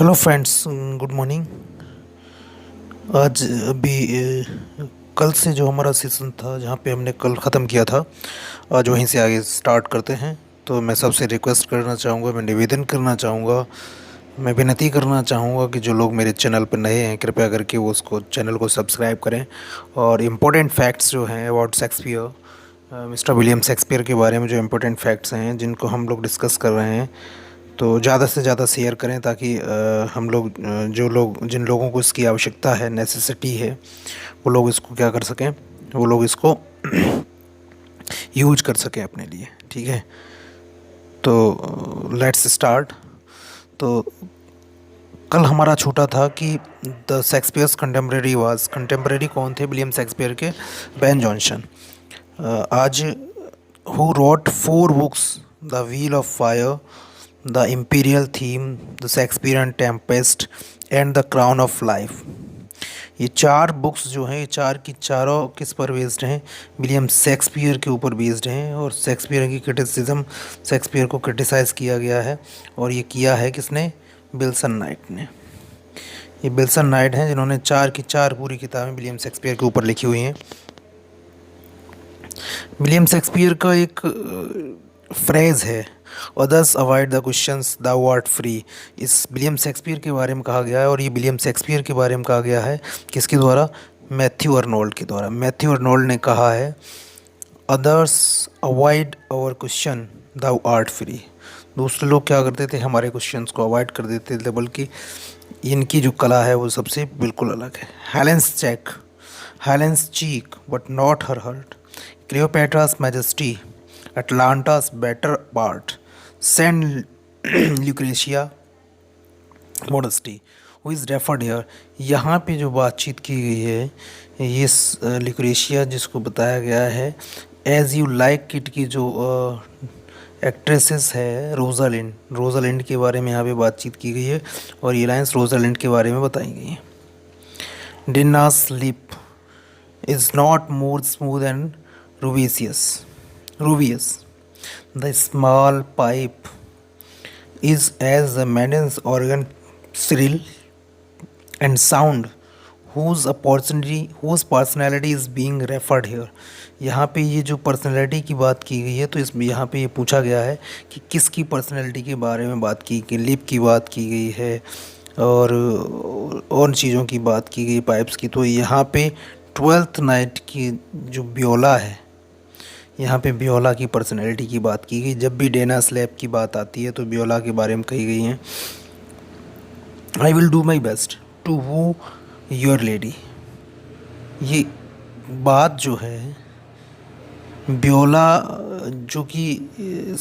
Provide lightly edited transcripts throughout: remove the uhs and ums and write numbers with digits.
Hello friends, good morning. आज अभी कल से जो हमारा सेशन था, जहाँ पे हमने कल ख़त्म किया था, आज वहीं से आगे स्टार्ट करते हैं। तो मैं सबसे रिक्वेस्ट करना चाहूँगा, मैं निवेदन करना चाहूँगा, मैं विनती करना चाहूँगा कि जो लोग मेरे चैनल पर नए हैं, कृपया करके वो उसको चैनल को सब्सक्राइब करें। और इम्पोर्टेंट फैक्ट्स जो हैं about Shakespeare, mister William Shakespeare के बारे में जो इम्पोर्टेंट फैक्ट्स हैं जिनको हम लोग डिस्कस कर रहे हैं, तो ज़्यादा से ज़्यादा शेयर करें ताकि हम लोग जो लोग जिन लोगों को इसकी आवश्यकता है, नेसेसिटी है, वो लोग इसको क्या कर सकें, वो लोग इसको यूज कर सकें अपने लिए। ठीक है, तो लेट्स स्टार्ट। तो कल हमारा छूटा था कि the Shakespeare's contemporary was, contemporary कौन थे विलियम शेक्सपियर के? Ben Jonson. आज who wrote 4 books, the wheel of fire, the imperial theme, the Shakespearean tempest and the crown of life. ये 4 बुक्स जो हैं, ये चार की चारों किस पर बेस्ड हैं? विलियम शेक्सपियर के ऊपर बेस्ड हैं। और शेक्सपियर की क्रिटिसिज्म, शेक्सपियर को क्रिटिसाइज़ किया गया है। और ये किया है किसने? विल्सन नाइट ने। ये विल्सन नाइट हैं जिन्होंने 4 की 4 पूरी किताबें विलियम शेक्सपियर के ऊपर लिखी हुई हैं। विलियम शेक्सपियर का एक फ्रेज़ है, others avoid the questions thou art free. इस विलियम शेक्सपियर के बारे में कहा गया है। और ये विलियम शेक्सपियर के बारे में कहा गया है किसके द्वारा? मैथ्यू अर्नोल्ड के द्वारा। मैथ्यू अर्नोल्ड ने कहा है, others avoid our question thou art free. दूसरे लोग क्या करते थे? हमारे क्वेश्चंस को अवॉइड कर देते थे, बल्कि इनकी जो कला है वो सबसे बिल्कुल अलग है। Helen's cheek but not her heart, Cleopatra's majesty, Atalanta's better part, saint Lucretia modesty, who is referred here. यहाँ पे जो बातचीत की गई है, ये ल्यूक्रेशिया जिसको बताया गया है एज़ यू लाइक किट की जो एक्ट्रेसेस है रोजालिंड, रोजालिंड के बारे में यहाँ पे बातचीत की गई है। और ये लाइन्स रोजालिंड के बारे में बताई गई हैं। डिनास lip is not more smooth and rubious. The small pipe is as the maiden's organ shrill and sound, whose personality is being referred here. यहाँ पे ये जो पर्सनैलिटी की बात की गई है, तो इसमें यहाँ पे ये पूछा गया है कि किसकी पर्सनैलिटी के बारे में बात की गई? लिप की बात की गई है और चीज़ों की बात की गई, पाइप्स की। तो यहाँ पे 12th नाइट की जो ब्योला है, यहाँ पे ब्योला की पर्सनैलिटी की बात की गई। जब भी डेना स्लैप की बात आती है तो ब्योला के बारे में कही गई हैं, I will do my best to woo your lady. ये बात जो है ब्योला, जो कि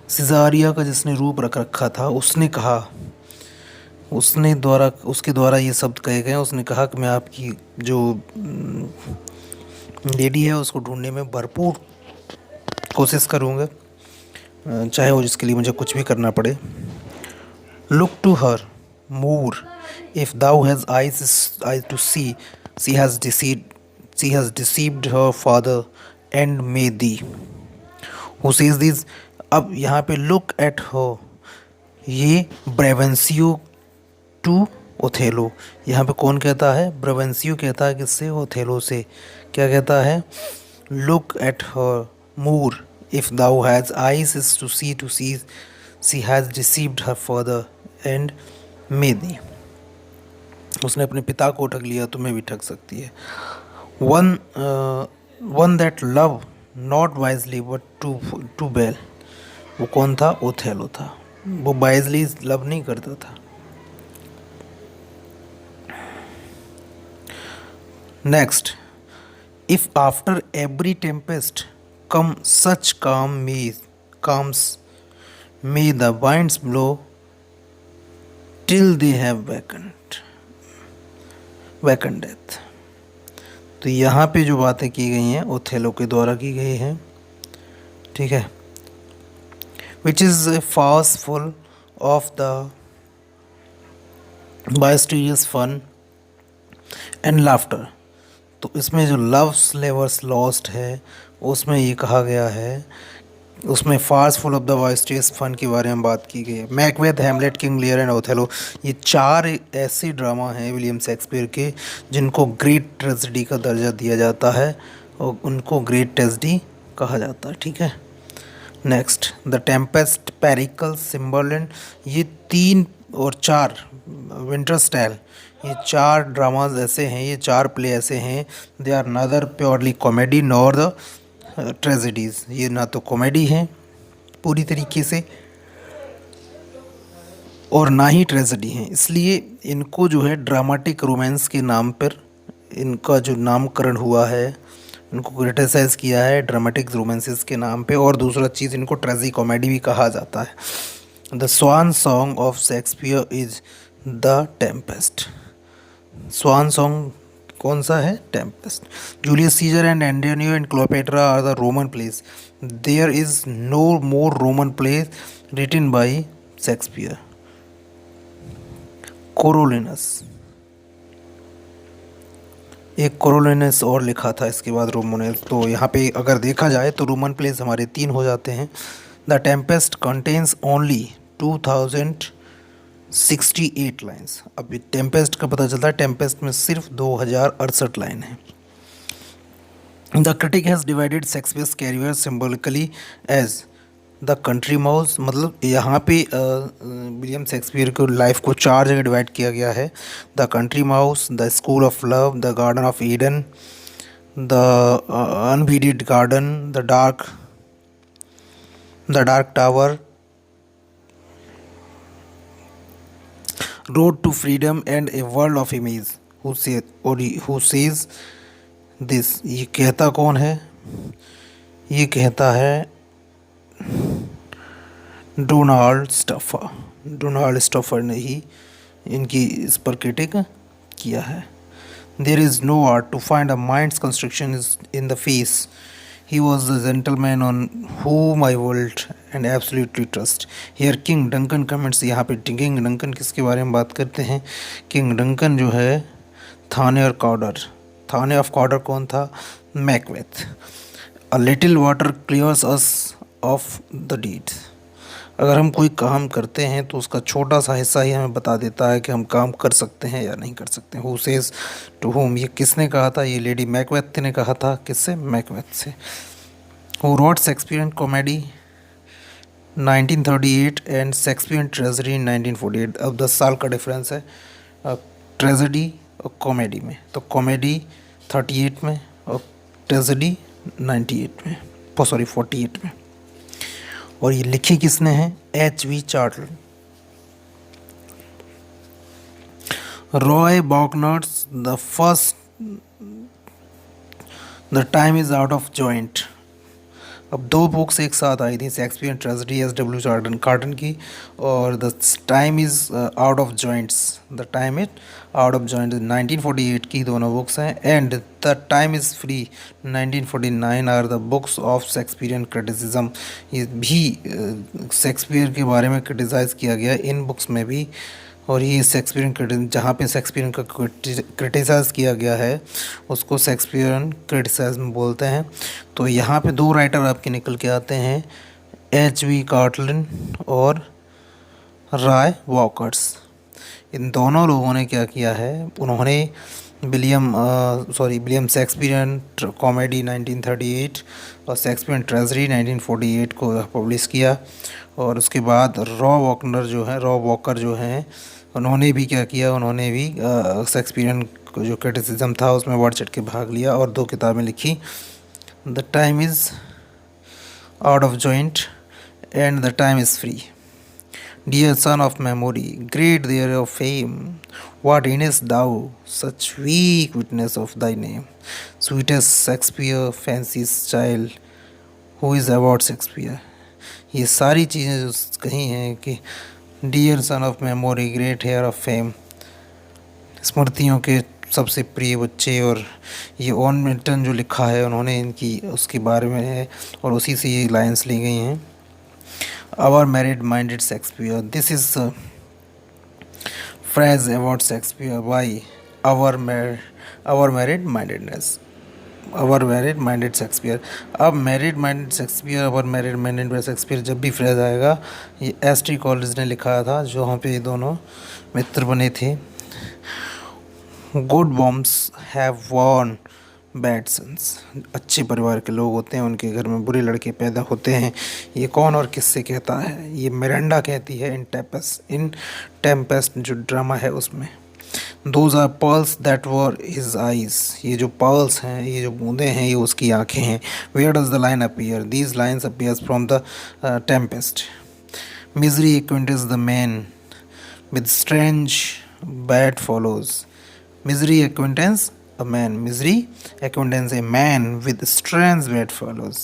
सिजारिया का जिसने रूप रख रखा था, उसने कहा, उसके द्वारा ये शब्द कहे गए। उसने कहा कि मैं आपकी जो लेडी है उसको ढूंढने में भरपूर कोशिश करूँगा, चाहे वो जिसके लिए मुझे कुछ भी करना पड़े। Look to her Moor if thou has eyes to see, she has deceived her father and may thee who sees this. अब यहाँ पे लुक एट हर, ये ब्रेवेंसियो टू ओथेलो। यहाँ पे कौन कहता है? ब्रेवेंसियो कहता है किससे? ओथेलो से। क्या कहता है? Look at her Moor if thou has eyes is to see she has deceived her father and may thee. उसने अपने पिता को ठग लिया, तुम्हें भी ठग सकती है। One that love not wisely but too well. वो कौन था? ओथेलो था। वो वाइजली लव नहीं करता था। Next, if after every tempest come such calms, may the winds blow till they have wakened death. तो यहाँ पे जो बातें की गई हैं ओथेलो के द्वारा की गई हैं, ठीक है। Which is a farce full of the boisterous fun and laughter. तो इसमें जो लव स्लेवर्स लॉस्ट है, उसमें ये कहा गया है उसमें fast full of the voice fun के बारे में बात की गई है। Macbeth, Hamlet, King Lear and Othello, ये चार ऐसे ड्रामा हैं विलियम शेक्सपियर के जिनको ग्रेट ट्रेजेडी का दर्जा दिया जाता है और उनको ग्रेट ट्रेजेडी कहा जाता है। ठीक है। नेक्स्ट, द टेम्पेस्ट, पेरिकल, सिम्बरलैंड, ये 3 और 4, विंटर्स टेल, ये 4 ड्रामाज ऐसे हैं, ये 4 प्ले ऐसे हैं, दे आर नदर purely comedy nor the tragedies, ये ना तो कॉमेडी हैं पूरी तरीके से और ना ही ट्रेजेडी हैं, इसलिए इनको जो है ड्रामेटिक रोमांस के नाम पर इनका जो नामकरण हुआ है, इनको क्रिटिसाइज़ किया है ड्रामेटिक रोमांसेस के नाम पे। और दूसरा चीज़, इनको ट्रेजी कॉमेडी भी कहा जाता है। The swan song of Shakespeare is the Tempest. Swan song कौन सा है? Tempest. Julius Caesar and Antonio and Cleopatra are the Roman plays, there is no more Roman plays written by Shakespeare. Coriolanus, एक Coriolanus और लिखा था इसके बाद रोमोनेस, तो यहाँ पे अगर देखा जाए तो रोमन प्लेस हमारे 3 हो जाते हैं। The Tempest contains only 2068 lines. अब टेम्पेस्ट का पता चलता है टेम्पेस्ट में सिर्फ 2068 लाइन है। The critic has divided Shakespeare's career symbolically as the country mouse, मतलब यहाँ पे विलियम शेक्सपियर को लाइफ को 4 जगह डिवाइड किया गया है। The country mouse, the school of love, the garden of Eden, the unweeded garden, the dark tower, road to freedom and a world of image. Who says this, ये कहता कौन है? ये कहता है डोनाल्ड स्टफर। डोनाल्ड स्टफर ने ही इनकी इस पर क्रिटिक किया है। There is no art to find a mind's construction is in the face, he was the gentleman on whom I world and absolutely trust। Here King Duncan comments, यहाँ पे king Duncan किसके बारे में बात करते हैं? किंग डंकन जो है थाने और कॉर्डर, थाने ऑफ कॉर्डर कौन था? Macbeth. A little water clears us of the deeds, अगर हम कोई काम करते हैं तो उसका छोटा सा हिस्सा ही हमें बता देता है कि हम काम कर सकते हैं या नहीं कर सकते। हु सेज टू होम, ये किसने कहा था? ये लेडी मैकबेथ ने कहा था। किससे? मैकबेथ से। Who wrote Shakespeare comedy 1938 and Shakespeare tragedy 1948। अब 10 साल का डिफरेंस है ट्रेजेडी और कॉमेडी में। तो कॉमेडी 38 में और ट्रेजेडी 98 में, 48 में। और ये लिखी किसने है? H.V. चार्टल। रॉय बॉकनर्स, the time is out of joint. अब 2 बुक्स एक साथ आई थी, शेक्सपियर ट्रेजेडी S.W. कार्टन की, और the time is out of joints, the time is out of joint 1948 की दोनों बुक्स हैं। And the time is free 1949 are the books of Shakespearean criticism. ये भी शेक्सपियर के बारे में क्रिटिसाइज़ किया गया इन बुक्स में भी, और ये शेक्सपियरियन जहाँ पे शेक्सपियरियन का क्रिटिसाइज़ किया गया है उसको शेक्सपियरियन क्रिटिसिज्म बोलते हैं। तो यहाँ पे 2 राइटर आपके निकल के आते हैं, H.V. कार्टलन और राय वॉकर्स। इन दोनों लोगों ने क्या किया है? उन्होंने विलियम शेक्सपियरियन कॉमेडी 1938 और शेक्सपियरियन ट्रेजेडी 1948 को पब्लिश किया। और उसके बाद रॉ वॉकर जो हैं उन्होंने भी क्या किया? उन्होंने भी शेक्सपियरियन जो क्रिटिसिज्म था उसमें बढ़ चढ़ के भाग लिया और 2 किताबें लिखी, the time is out of joint and the time is free. Dear son of memory, great there of fame, what innest thou, such weak witness of thy name? Sweetest Shakespeare, fancy's child, who is about Shakespeare? ये सारी चीज़ें जो कही हैं कि dear son of memory, great heir of fame, स्मृतियों के सबसे प्रिय बच्चे, और ये ऑन मिल्टन जो लिखा है उन्होंने इनकी उसके बारे में है और उसी से ये लाइन्स ली गई हैं। Our married-minded Shakespeare. This is a phrase about Shakespeare by our married-mindedness. Our married minded Shakespeare. अब मैरिड माइंडेड शेक्सपियर, अवर मैरिड माइंडेड शेक्सपियर जब भी फ्रेज आएगा, ये एस.टी. कॉलेज ने लिखा था, जो वहाँ पे ये दोनों मित्र बने थे। Good wombs have borne bad sons. अच्छे परिवार के लोग होते हैं, उनके घर में बुरे लड़के पैदा होते हैं। ये कौन और किससे कहता है? ये मिरांडा कहती है इन टेम्पेस्ट जो ड्रामा है उसमें। Those are pearls that were his eyes. ये जो पर्ल्स हैं, ये जो बूंदें हैं, ये उसकी आंखें हैं। Where does the line appear? These lines appears from the Tempest. Misery acquaintance the man with strange bad follows. Misery acquaintance a man. Misery acquaintance a man with strange bad follows.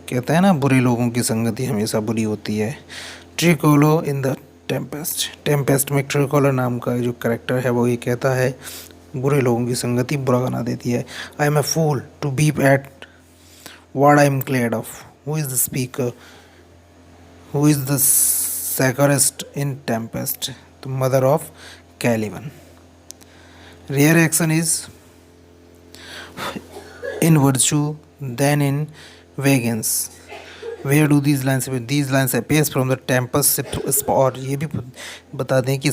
कहते हैं ना, बुरे लोगों की संगति हमेशा बुरी होती है। ट्रिकोलो इन द टेम्पेस्ट। टेम्पेस्ट में ट्रिकोलो नाम का जो करेक्टर है वो ये कहता है बुरे लोगों की संगति बुरा बना देती है। I am a fool to weep at what I am glad of. Who is the speaker? Who is the satirist in Tempest? The mother of Caliban. Rare action is in virtue than in vagrance. Where do these lines appear? These lines appears from the Tempest spot. ये भी बता दें कि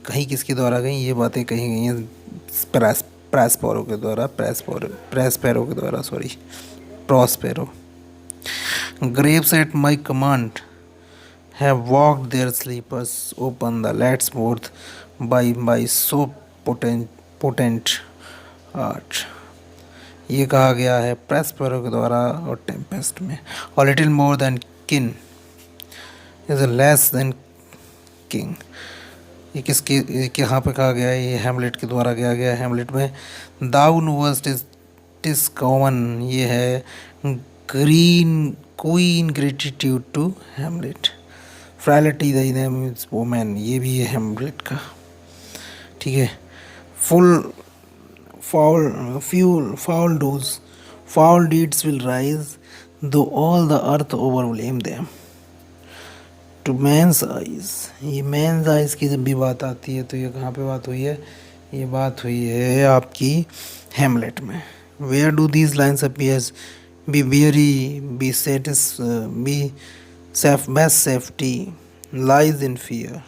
कहीं किसके द्वारा गई ये बातें कही गई हैं प्रेस्पेरो के द्वारा। प्रेस्पेरो के द्वारा, sorry, Prospero. Grapes at my command have walked their sleepers open the let's both by so potent art. ये कहा गया है प्रेस्पेरो के द्वारा और टेम्पेस्ट में। और लिटिल मोर देन किन इज लेस देन किंग। ये यहाँ पे कहा गया है? ये हैमलेट के द्वारा किया गया है। हैमलेट में दाउ नोवेस्ट इज कॉमन। ये है queen gratitude to Hamlet. Frailty the name is women, ये भी है हैमलेट का। ठीक है। Foul deeds will rise though all the earth overwhelm them. To men's eyes, ये मैंस आइज की जब भी बात आती है तो ये कहाँ पे बात हुई है? ये बात हुई है आपकी हैमलेट में। Where do these lines appears? Be wary, be best safety lies in fear.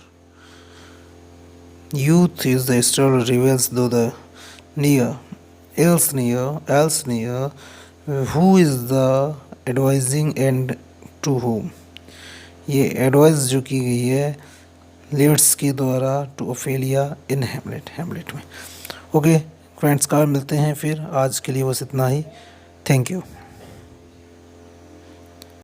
Youth is the struggle reveals though the else near. Who is the advising and to whom? ये एडवाइस जो की गई है लियट्स के द्वारा to Ophelia in Hamlet में। Okay friends, कल मिलते हैं फिर। आज के लिए बस इतना ही। Thank you.